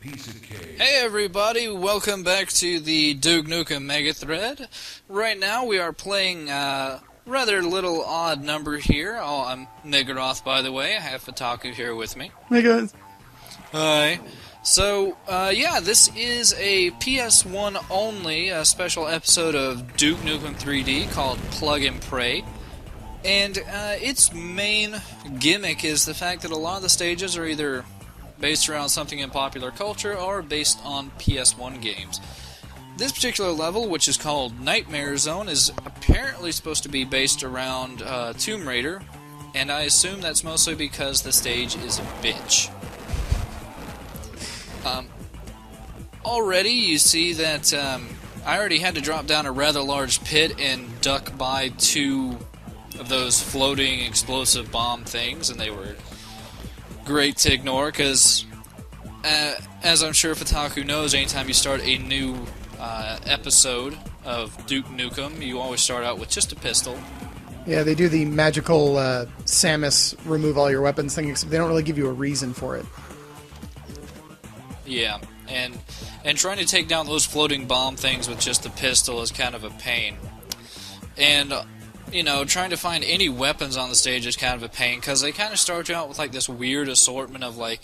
piece of cake. Hey everybody, welcome back to the Duke Nukem Mega Thread. Right now we are playing a rather little odd number here. Oh, I'm Niggeroth, by the way. I have Fataku here with me. Hey guys. Hi. So, yeah, this is a PS1 only special episode of Duke Nukem 3D called Plug and Pray. And its main gimmick is the fact that a lot of the stages are either based around something in popular culture or based on PS1 games. This particular level, which is called Nightmare Zone, is apparently supposed to be based around Tomb Raider, and I assume that's mostly because the stage is a bitch. Already you see that I already had to drop down a rather large pit and duck by two of those floating explosive bomb things, and they were great to ignore because, as I'm sure Fataku knows, anytime you start a new episode of Duke Nukem, you always start out with just a pistol. Yeah, they do the magical Samus remove all your weapons thing, except they don't really give you a reason for it. Yeah, and trying to take down those floating bomb things with just a pistol is kind of a pain. And you know, trying to find any weapons on the stage is kind of a pain, because they kind of start you out with like this weird assortment of like,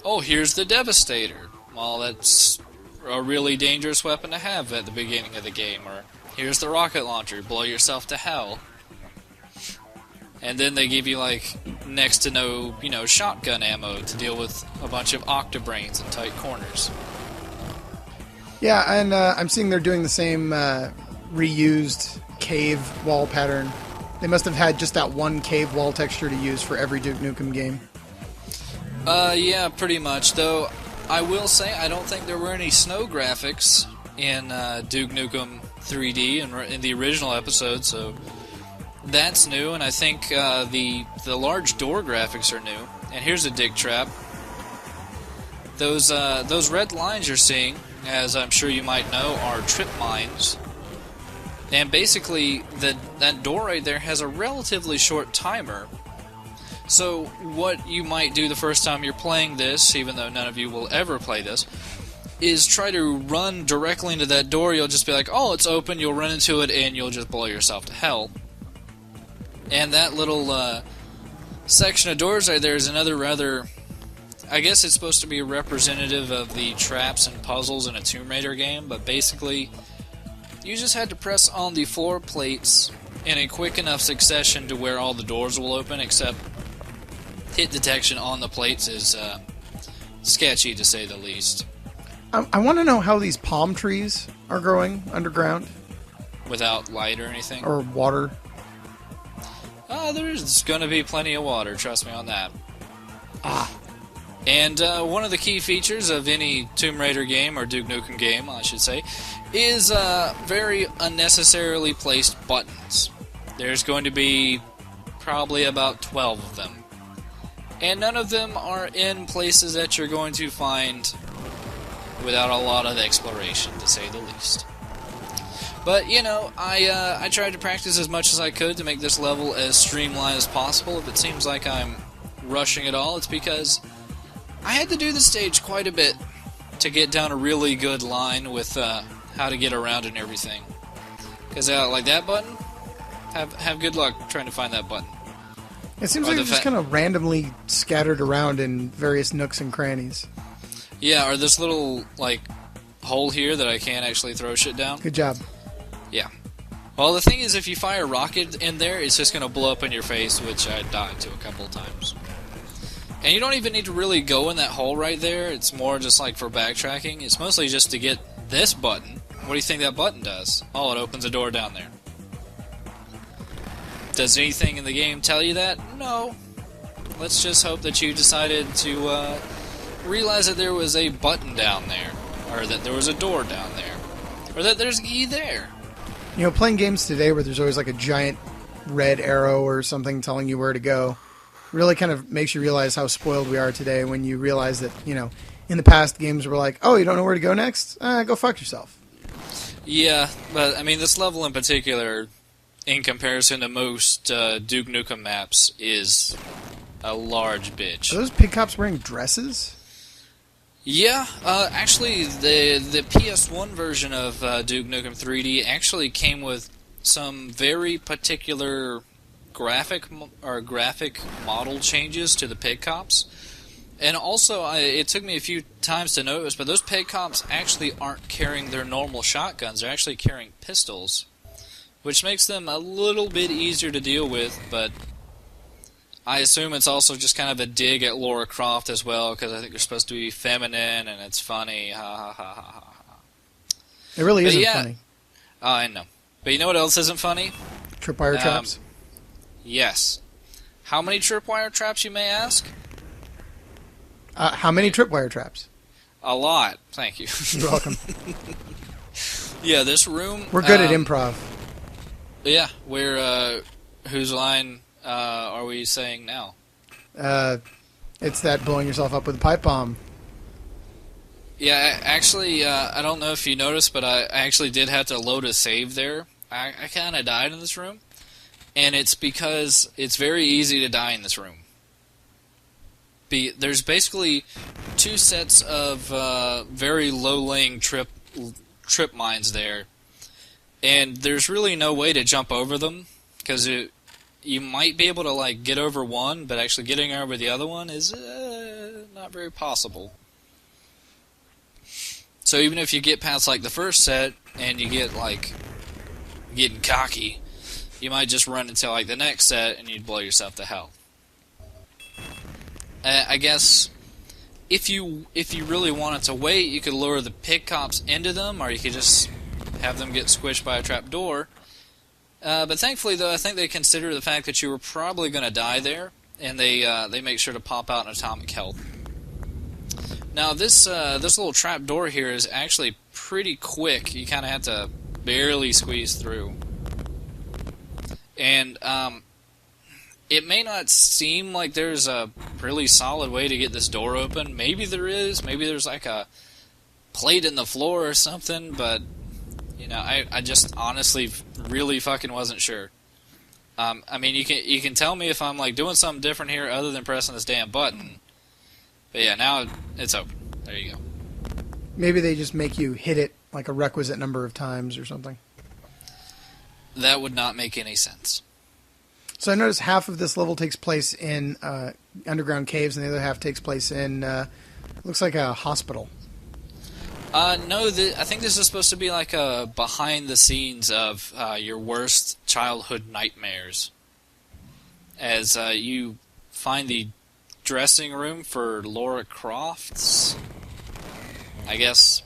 oh, here's the Devastator. Well, that's a really dangerous weapon to have at the beginning of the game. Or, here's the rocket launcher, blow yourself to hell. And then they give you like next to no, shotgun ammo to deal with a bunch of octobrains in tight corners. Yeah, and I'm seeing they're doing the same reused cave wall pattern. They must have had just that one cave wall texture to use for every Duke Nukem game. Yeah, pretty much. Though, I will say, I don't think there were any snow graphics in Duke Nukem 3D in the original episode, so that's new, and I think the large door graphics are new. And here's a dig trap. Those red lines you're seeing, as I'm sure you might know, are trip mines. And basically, that door right there has a relatively short timer. So what you might do the first time you're playing this, even though none of you will ever play this, is try to run directly into that door. You'll just be like, oh, it's open, you'll run into it, and you'll just blow yourself to hell. And that little section of doors right there is another rather... I guess it's supposed to be representative of the traps and puzzles in a Tomb Raider game, but basically you just had to press on the floor plates in a quick enough succession to where all the doors will open, except hit detection on the plates is sketchy, to say the least. I want to know how these palm trees are growing underground. Without light or anything? Or water. There's going to be plenty of water, trust me on that. Ah. And one of the key features of any Tomb Raider game, or Duke Nukem game, I should say, is very unnecessarily placed buttons. There's going to be probably about 12 of them. And none of them are in places that you're going to find without a lot of exploration, to say the least. But, I tried to practice as much as I could to make this level as streamlined as possible. If it seems like I'm rushing it all, it's because I had to do the stage quite a bit to get down a really good line with how to get around and everything. Because like that button, have good luck trying to find that button. It seems like it's just kind of randomly scattered around in various nooks and crannies. Yeah, or this little hole here that I can't actually throw shit down. Good job. Yeah. Well, the thing is, if you fire a rocket in there, it's just going to blow up in your face, which I died to a couple of times. And you don't even need to really go in that hole right there. It's more just for backtracking. It's mostly just to get this button. What do you think that button does? Oh, it opens a door down there. Does anything in the game tell you that? No. Let's just hope that you decided to realize that there was a button down there. Or that there was a door down there. Or that there's a key there. Playing games today where there's always a giant red arrow or something telling you where to go really kind of makes you realize how spoiled we are today when you realize that, in the past games were like, oh, you don't know where to go next? Go fuck yourself. Yeah, but, this level in particular, in comparison to most Duke Nukem maps, is a large bitch. Are those pig cops wearing dresses? Yeah, actually, the PS1 version of Duke Nukem 3D actually came with some very particular graphic model changes to the pig cops. And also, it took me a few times to notice, but those pig cops actually aren't carrying their normal shotguns. They're actually carrying pistols, which makes them a little bit easier to deal with, but I assume it's also just kind of a dig at Lara Croft as well, because I think they're supposed to be feminine, and it's funny. Ha ha ha ha ha. It really isn't funny. I know. But you know what else isn't funny? Tripwire traps? Yes. How many tripwire traps, you may ask? How many tripwire traps? A lot. Thank you. You're welcome. Yeah, this room... We're good at improv. Yeah, whose line are we saying now? It's that blowing yourself up with a pipe bomb. Yeah, actually, I don't know if you noticed, but I actually did have to load a save there. I kind of died in this room, and it's because it's very easy to die in this room. There's basically two sets of very low-laying trip mines there, and there's really no way to jump over them, because you might be able to like get over one, but actually getting over the other one is not very possible. So even if you get past like the first set and you get like getting cocky, you might just run into like the next set and you'd blow yourself to hell. I guess if you really wanted to wait, you could lure the pig cops into them, or you could just have them get squished by a trap door. But thankfully, though, I think they consider the fact that you were probably going to die there, and they make sure to pop out an atomic health. Now, this little trap door here is actually pretty quick. You kind of have to barely squeeze through. And it may not seem like there's a really solid way to get this door open. Maybe there is. Maybe there's like a plate in the floor or something, but you know, I just honestly really fucking wasn't sure. I mean, you can tell me if I'm like doing something different here other than pressing this damn button. But yeah, now it's open. There you go. Maybe they just make you hit it like a requisite number of times or something. That would not make any sense. So I noticed half of this level takes place in underground caves, and the other half takes place in looks like a hospital. No, I think this is supposed to be like a behind the scenes of your worst childhood nightmares. As you find the dressing room for Lara Croft's, I guess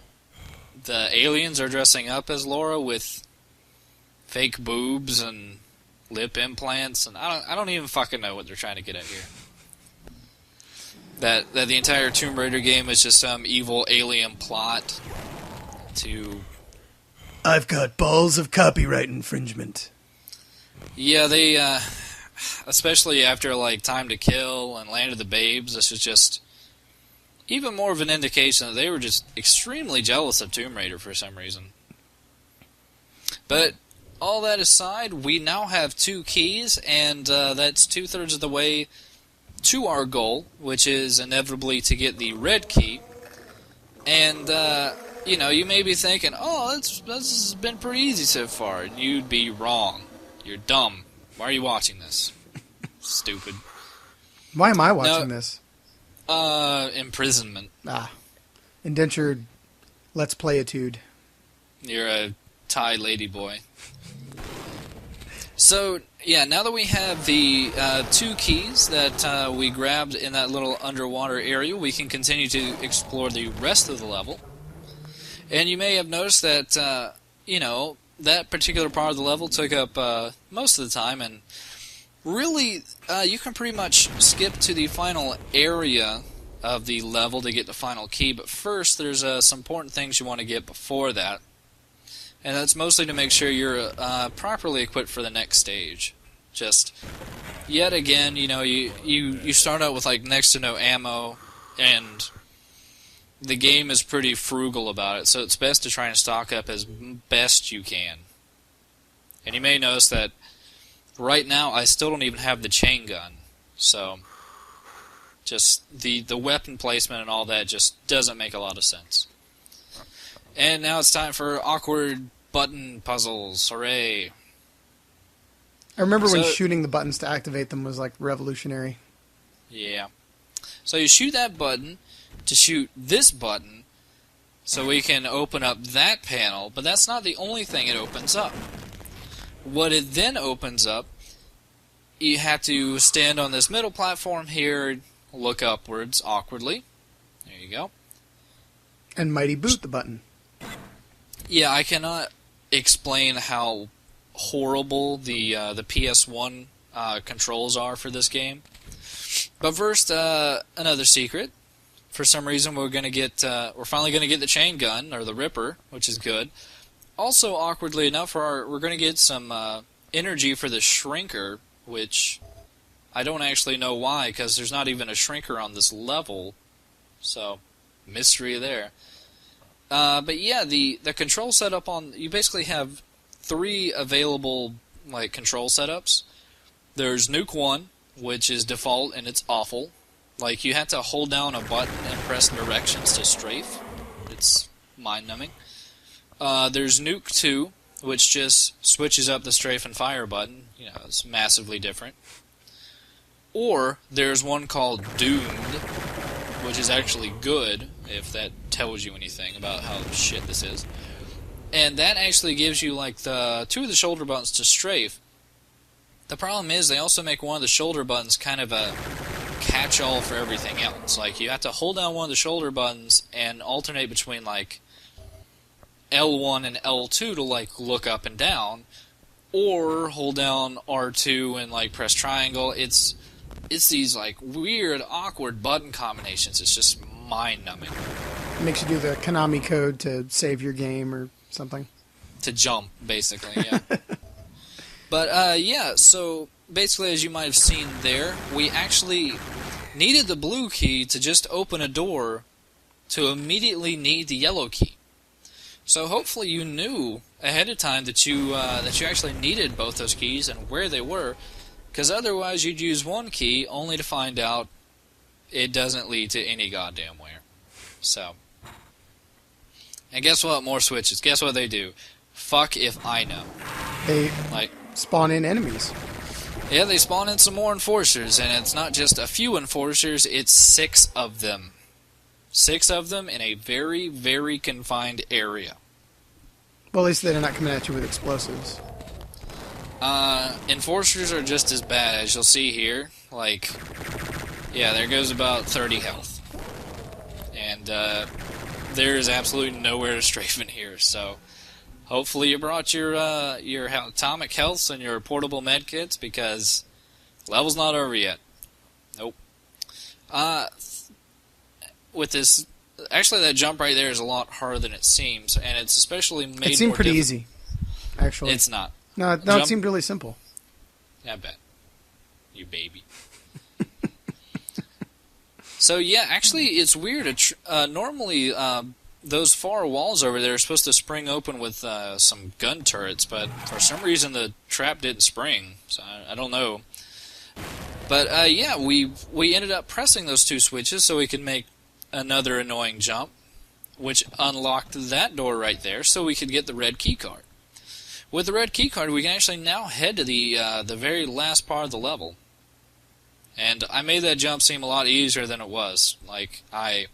the aliens are dressing up as Lara with fake boobs and lip implants, and I don't even fucking know what they're trying to get at here. That the entire Tomb Raider game is just some evil alien plot to... I've got balls of copyright infringement. Yeah, they, especially after, like, Time to Kill and Land of the Babes, this is just even more of an indication that they were just extremely jealous of Tomb Raider for some reason. But all that aside, we now have 2 keys, and that's 2/3 of the way to our goal, which is inevitably to get the red key. And, you know, you may be thinking, oh, this has been pretty easy so far. And you'd be wrong. You're dumb. Why are you watching this? Stupid. Why am I watching this? Imprisonment. Indentured let's play-itude. You're a Thai ladyboy. So, yeah, now that we have the 2 keys that we grabbed in that little underwater area, we can continue to explore the rest of the level. And you may have noticed that, you know, that particular part of the level took up most of the time, and really, you can pretty much skip to the final area of the level to get the final key, but first there's some important things you want to get before that. And that's mostly to make sure you're properly equipped for the next stage. Just, yet again, you know, you start out with like next to no ammo, and the game is pretty frugal about it, so it's best to try and stock up as best you can. And you may notice that right now I still don't even have the chain gun, so Just the weapon placement and all that just doesn't make a lot of sense. And now it's time for awkward button puzzles. Hooray! I remember when shooting the buttons to activate them was like revolutionary. Yeah. So you shoot that button to shoot this button so we can open up that panel, but that's not the only thing it opens up. What it then opens up, you have to stand on this middle platform here, look upwards awkwardly. There you go. And mighty boot the button. Yeah, I cannot explain how horrible the PS1 controls are for this game. But first, another secret. For some reason, we're finally gonna get the chain gun or the Ripper, which is good. Also, awkwardly enough, we're gonna get some energy for the Shrinker, which I don't actually know why, because there's not even a Shrinker on this level. So, mystery there. But yeah, the control setup you basically have 3 available control setups. There's Nuke 1, which is default and it's awful. Like, you have to hold down a button and press directions to strafe. It's mind-numbing. There's Nuke 2, which just switches up the strafe and fire button. It's massively different. Or there's one called Doomed, which is actually good, if that tells you anything about how shit this is. And that actually gives you, the 2 of the shoulder buttons to strafe. The problem is they also make one of the shoulder buttons kind of a catch-all for everything else. You have to hold down one of the shoulder buttons and alternate between, L1 and L2 to, look up and down, or hold down R2 and, press triangle. It's these, weird, awkward button combinations. It's just mind-numbing. It makes you do the Konami code to save your game or something. To jump, basically, yeah. But, yeah, so basically, as you might have seen there, we actually needed the blue key to just open a door to immediately need the yellow key. So hopefully you knew ahead of time that you actually needed both those keys and where they were, because otherwise you'd use one key only to find out it doesn't lead to any goddamn where. So, and guess what? More switches. Guess what they do? Fuck if I know. They spawn in enemies. Yeah, they spawn in some more enforcers, and it's not just a few enforcers, it's 6 of them. 6 of them in a very, very confined area. Well, at least they're not coming at you with explosives. Enforcers are just as bad, as you'll see here. Yeah, there goes about 30 health. And, there is absolutely nowhere to strafe in here, so hopefully you brought your atomic healths and your portable medkits, because level's not over yet. Nope. With this, actually that jump right there is a lot harder than it seems, and it's especially made more It seemed pretty easy, actually. It's not. No, it seemed really simple. I bet. You baby. So yeah, actually it's weird. Normally, those far walls over there are supposed to spring open with some gun turrets, but for some reason the trap didn't spring, so I don't know. But yeah, we ended up pressing those 2 switches so we could make another annoying jump, which unlocked that door right there, so we could get the red key card. With the red key card, we can actually now head to the very last part of the level. And I made that jump seem a lot easier than it was. I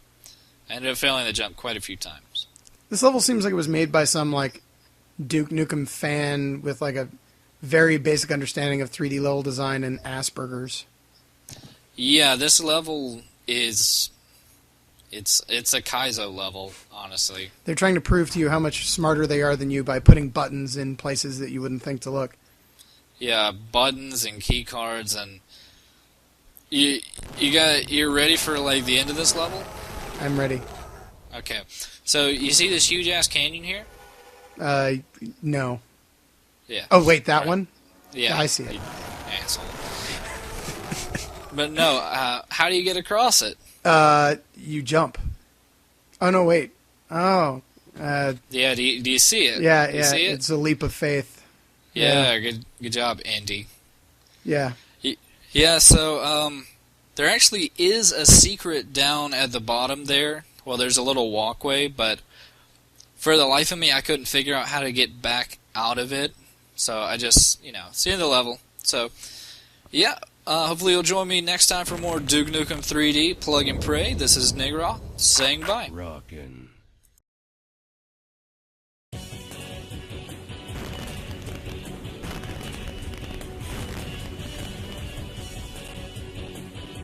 ended up failing the jump quite a few times. This level seems like it was made by some, Duke Nukem fan with, a very basic understanding of 3D level design and Asperger's. Yeah, this level is... It's a Kaizo level, honestly. They're trying to prove to you how much smarter they are than you by putting buttons in places that you wouldn't think to look. Yeah, buttons and key cards, and you're ready for the end of this level? I'm ready. Okay. So you see this huge ass canyon here? No. Yeah. Oh wait, that one? Yeah. I see it. You asshole. But no, how do you get across it? You jump. Oh no, wait. Oh. Yeah, do you see it? Yeah, do you see it? It's a leap of faith. Yeah, good job, Andy. Yeah. Yeah, so There actually is a secret down at the bottom there. Well, there's a little walkway, but for the life of me, I couldn't figure out how to get back out of it. So I just, it's the end of the level. So, yeah, hopefully you'll join me next time for more Duke Nukem 3D Plug and Pray. This is Nigra saying bye. Rockin'.